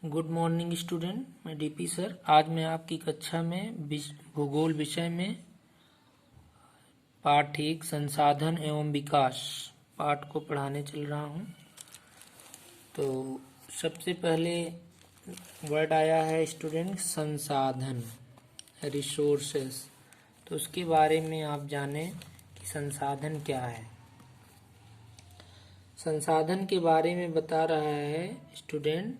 Good morning student, मैं DP sir. आज मैं आपकी कक्षा में भूगोल विषय में पाठ 1 संसाधन एवं विकास पाठ को पढ़ाने चल रहा हूँ। तो सबसे पहले वर्ड आया है स्टूडेंट संसाधन, रिसोर्सेस। तो उसके बारे में आप जानें कि संसाधन क्या है। संसाधन के बारे में बता रहा है स्टूडेंट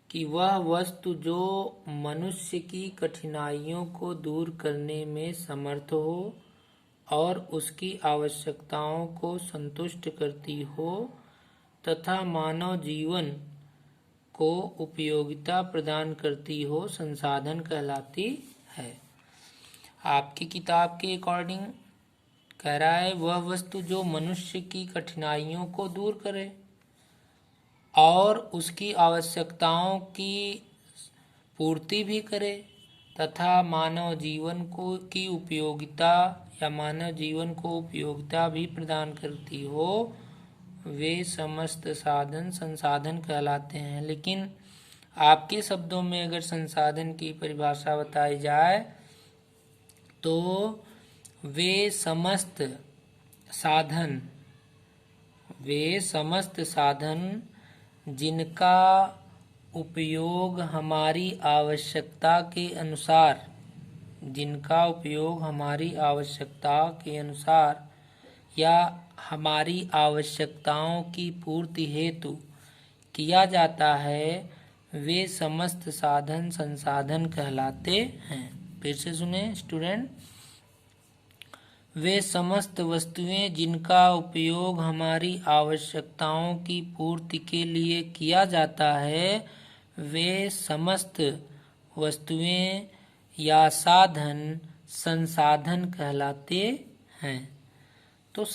कि वह वस्तु जो मनुष्य की कठिनाइयों को दूर करने में समर्थ हो और उसकी आवश्यकताओं को संतुष्ट करती हो तथा मानव जीवन को उपयोगिता प्रदान करती हो, संसाधन कहलाती है। आपकी किताब के अकॉर्डिंग कह रहा है वह वस्तु जो मनुष्य की कठिनाइयों को दूर करे और उसकी आवश्यकताओं की पूर्ति भी करे तथा मानव जीवन की उपयोगिता या मानव जीवन को उपयोगिता भी प्रदान करती हो, वे समस्त साधन संसाधन कहलाते हैं। लेकिन आपके शब्दों में अगर संसाधन की परिभाषा बताई जाए तो वे समस्त साधन जिनका उपयोग हमारी आवश्यकता के अनुसार या हमारी आवश्यकताओं की पूर्ति हेतु किया जाता है, वे समस्त साधन संसाधन कहलाते हैं। फिर से सुने स्टूडेंट, वे समस्त वस्तुएं जिनका उपयोग हमारी आवश्यकताओं की पूर्ति के लिए किया जाता है, वे समस्त वस्तुएं या साधन संसाधन कहलाते हैं। तो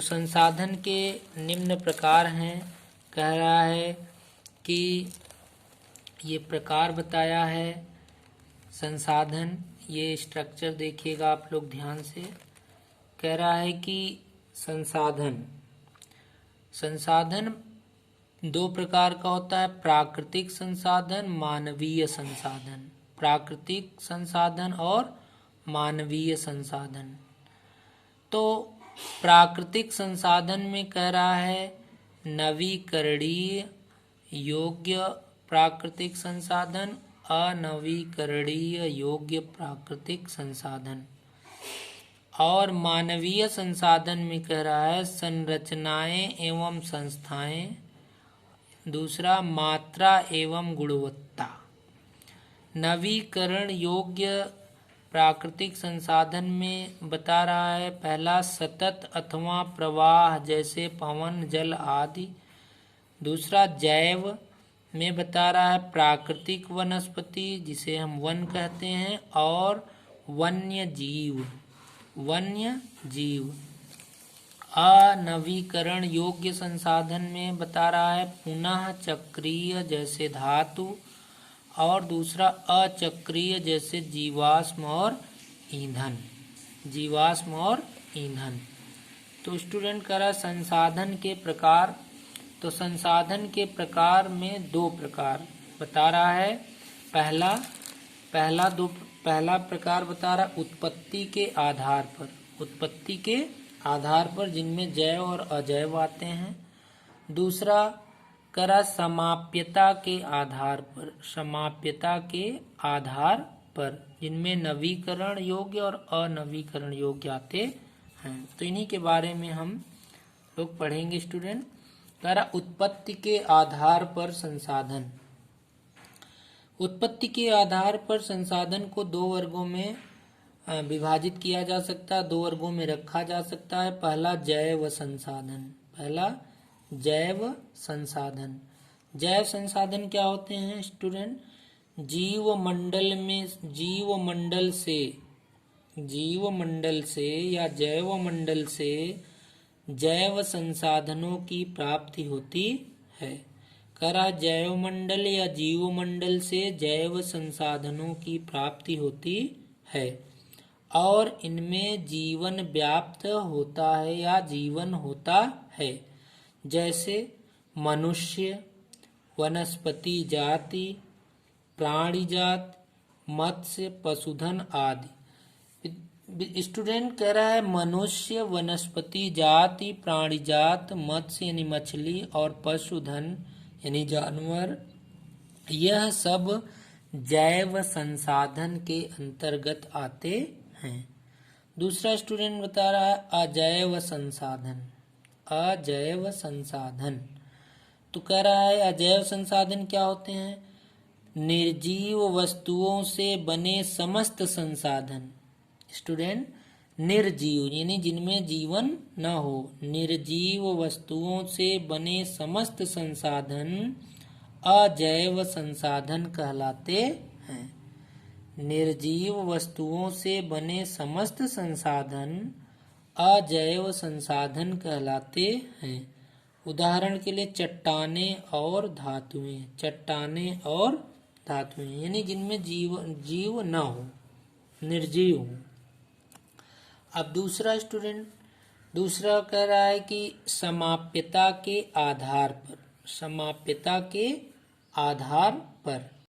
संसाधन के निम्न प्रकार हैं। कह रहा है कि ये प्रकार बताया है संसाधन, ये स्ट्रक्चर देखिएगा आप लोग ध्यान से। कह रहा है कि संसाधन दो प्रकार का होता है, प्राकृतिक संसाधन, मानवीय संसाधन। प्राकृतिक संसाधन और मानवीय संसाधन। तो प्राकृतिक संसाधन में कह रहा है नवीकरणीय योग्य प्राकृतिक संसाधन, अनवीकरणीय योग्य प्राकृतिक संसाधन। और मानवीय संसाधन में कह रहा है संरचनाएं एवं संस्थाएं। दूसरा मात्रा एवं गुणवत्ता। नवीकरण योग्य प्राकृतिक संसाधन में बता रहा है पहला सतत अथवा प्रवाह जैसे पवन जल आदि। दूसरा जैव में बता रहा है प्राकृतिक वनस्पति जिसे हम वन कहते हैं, और वन्य जीव। अनवीकरण योग्य संसाधन में बता रहा है पुनः चक्रीय जैसे धातु, और दूसरा अचक्रीय जैसे जीवाश्म और ईंधन। तो स्टूडेंट कह रहा है संसाधन के प्रकार। तो संसाधन के प्रकार में दो प्रकार बता रहा है। पहला प्रकार बता रहा उत्पत्ति के आधार पर जिनमें जैव और अजैव आते हैं। दूसरा करा समाप्यता के आधार पर जिनमें नवीकरण योग्य और अनवीकरण योग्य आते हैं। तो इन्हीं के बारे में हम लोग पढ़ेंगे स्टूडेंट। करा उत्पत्ति के आधार पर संसाधन। उत्पत्ति के आधार पर संसाधन को दो वर्गों में विभाजित किया जा सकता है, दो वर्गों में रखा जा सकता है। पहला जैव संसाधन। जैव संसाधन क्या होते हैं स्टूडेंट? जीवमंडल से या जैवमंडल से जैव संसाधनों की प्राप्ति होती है। करा जैवमंडल या जीवमंडल से जैव संसाधनों की प्राप्ति होती है और इनमें जीवन व्याप्त होता है या जीवन होता है। जैसे मनुष्य, वनस्पति जाति, प्राणी जात, मत्स्य, पशुधन आदि। स्टूडेंट कह रहा है मनुष्य, वनस्पति जाति, प्राणी जात, मत्स्य यानी मछली और पशुधन यानी जानवर, यह सब जैव संसाधन के अंतर्गत आते हैं। दूसरा स्टूडेंट बता रहा है अजैव संसाधन। अजैव संसाधन तो कह रहा है अजैव संसाधन क्या होते हैं? निर्जीव वस्तुओं से बने समस्त संसाधन। स्टूडेंट निर्जीव यानी जिनमें जीवन न हो, निर्जीव वस्तुओं से बने समस्त संसाधन अजैव संसाधन कहलाते हैं। निर्जीव वस्तुओं से बने समस्त संसाधन अजैव संसाधन कहलाते हैं। उदाहरण के लिए चट्टानें और धातुएं। चट्टानें और धातुएं यानी जिनमें जीव न हो, निर्जीव हो। अब दूसरा स्टूडेंट दूसरा कह रहा है कि समाप्यता के आधार पर। समाप्यता के आधार पर